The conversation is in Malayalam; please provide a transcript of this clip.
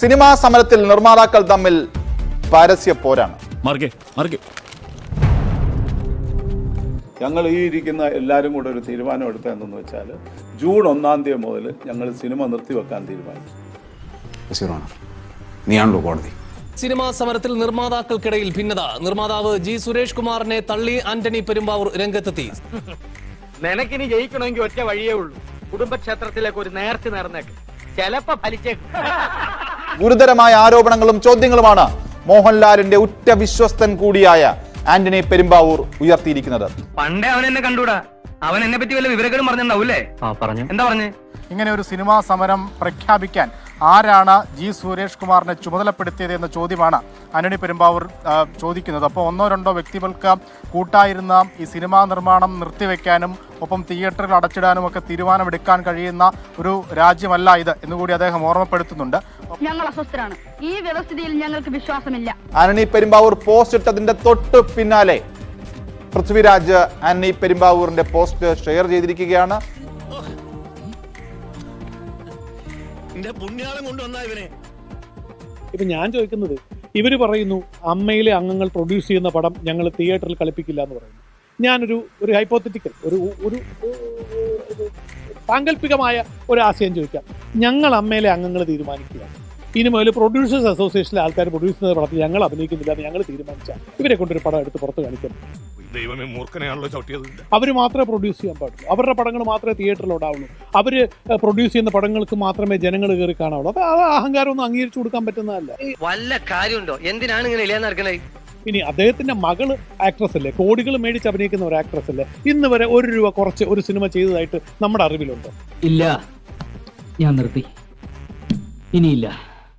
സിനിമാ സമരത്തിൽ നിർമ്മാതാക്കൾ തമ്മിൽ പരസ്യ പോരാണ്. ഞങ്ങൾ ഈ ഇരിക്കുന്ന എല്ലാവരും കൂടെ ഒരു തീരുമാനം എടുത്തതെന്ന് വെച്ചാൽ ജൂൺ 1-ാം തീയതി മുതൽ ഞങ്ങൾ സിനിമ നിർത്തിവെക്കാൻ തീരുമാനിച്ചു. നീയാണല്ലോ കോടതി. സിനിമാ സമരത്തിൽ നിർമ്മാതാക്കൾക്കിടയിൽ ഭിന്നത. നിർമ്മാതാവ് ജി സുരേഷ് കുമാറിനെ തള്ളി ആന്റണി പെരുമ്പാവൂർ രംഗത്തെത്തി. നിനക്കിനി ജയിക്കണമെങ്കിൽ ഒറ്റ വഴിയേ ഉള്ളൂ, കുടുംബക്ഷേത്രത്തിലേക്ക് ഒരു നേർച്ച നേർന്നേക്ക്, ചിലപ്പോ ഫലിച്ചേക്കും. ഗുരുതരമായ ആരോപണങ്ങളും ചോദ്യങ്ങളുമാണ് മോഹൻലാലിന്റെ ഉറ്റ വിശ്വസ്തൻ കൂടിയായ ആന്റണി പെരുമ്പാവൂർ ഉയർത്തിയിരിക്കുന്നത്. പണ്ടേ അവൻ എന്നെ കണ്ടൂടാ, അവൻ എന്നെ പറ്റി വല്ല വിവരങ്ങളും പറഞ്ഞിട്ടുണ്ടാവൂലേ? പറഞ്ഞു. എന്താ പറഞ്ഞു? ഇങ്ങനെ ഒരു സിനിമാ സമരം പ്രഖ്യാപിക്കാൻ ആരാണ് ജി സുരേഷ് കുമാറിനെ ചുമതലപ്പെടുത്തിയത് എന്ന ചോദ്യമാണ് ആന്റണി പെരുമ്പാവൂർ ചോദിക്കുന്നത്. അപ്പോൾ ഒന്നോ രണ്ടോ വ്യക്തികൾക്ക് കൂട്ടായിരുന്ന ഈ സിനിമാ നിർമ്മാണം നിർത്തിവെക്കാനും ഒപ്പം തിയേറ്ററുകൾ അടച്ചിടാനും ഒക്കെ തീരുമാനമെടുക്കാൻ കഴിയുന്ന ഒരു രാജ്യമല്ല ഇത് എന്നുകൂടി അദ്ദേഹം ഓർമ്മപ്പെടുത്തുന്നുണ്ട്. ഞങ്ങൾ അസ്വസ്ഥരാണ്, ഈ വ്യവസ്ഥിതിയിൽ ഞങ്ങൾക്ക് വിശ്വാസമില്ല. ആന്റണി പെരുമ്പാവൂർ പോസ്റ്റ് ഇട്ടതിന്റെ തൊട്ട് പിന്നാലെ പൃഥ്വിരാജ് ആന്റണി പെരുമ്പാവൂരിന്റെ പോസ്റ്റ് ഷെയർ ചെയ്തിരിക്കുകയാണ്. ഇപ്പൊ ഞാൻ ചോദിക്കുന്നത്, ഇവര് പറയുന്നു അമ്മയിലെ അംഗങ്ങൾ പ്രൊഡ്യൂസ് ചെയ്യുന്ന പടം ഞങ്ങൾ തിയേറ്ററിൽ കളിപ്പിക്കില്ല എന്ന് പറയുന്നു. ഞാനൊരു ഹൈപ്പോത്തറ്റിക്കൽ ഒരു സാങ്കല്പികമായ ഒരു ആശയം ചോദിക്കാം. ഞങ്ങൾ അമ്മയിലെ അംഗങ്ങൾ തീരുമാനിക്കുക, ഇനി മുതൽ പ്രൊഡ്യൂസേഴ്സ് അസോസിയേഷനിലെ ആൾക്കാർ പ്രൊഡ്യൂസ് ചെയ്യുന്ന പടത്തിൽ ഞങ്ങൾ അഭിനയിക്കുന്നില്ല എന്ന് ഞങ്ങൾ തീരുമാനിച്ചാൽ ഇവരെ കൊണ്ടൊരു പടം എടുത്ത് പുറത്ത് കാണിക്കണം. അവർ മാത്രമേ പ്രൊഡ്യൂസ് ചെയ്യാൻ പാടുള്ളൂ, അവരുടെ പടങ്ങൾ മാത്രമേ തിയേറ്ററിൽ ഉണ്ടാവുള്ളൂ, അവർ പ്രൊഡ്യൂസ് ചെയ്യുന്ന പടങ്ങൾക്ക് മാത്രമേ ജനങ്ങൾ കയറി കാണാവുള്ളൂ. അത് അഹങ്കാരമൊന്നും അംഗീകരിച്ചു കൊടുക്കാൻ പറ്റുന്നതല്ല. വല്ല കാര്യമുണ്ടോ? എന്തിനാണ് ഇങ്ങനെ ഇല്ലാന്ന് നടക്കണേ? ഇനി അദ്ദേഹത്തിന്റെ മകള് ആക്ട്രസ് അല്ലേ, കോടികൾ മേടിച്ച് അഭിനയിക്കുന്ന ഒരു ആക്ട്രസ് അല്ലേ, ഇന്ന് വരെ ₹1 കുറച്ച് ഒരു സിനിമ ചെയ്തതായിട്ട് നമ്മുടെ അറിവിലുണ്ടോ? ഇല്ല, ഞാൻ നിർത്തി, ഇനിയില്ല.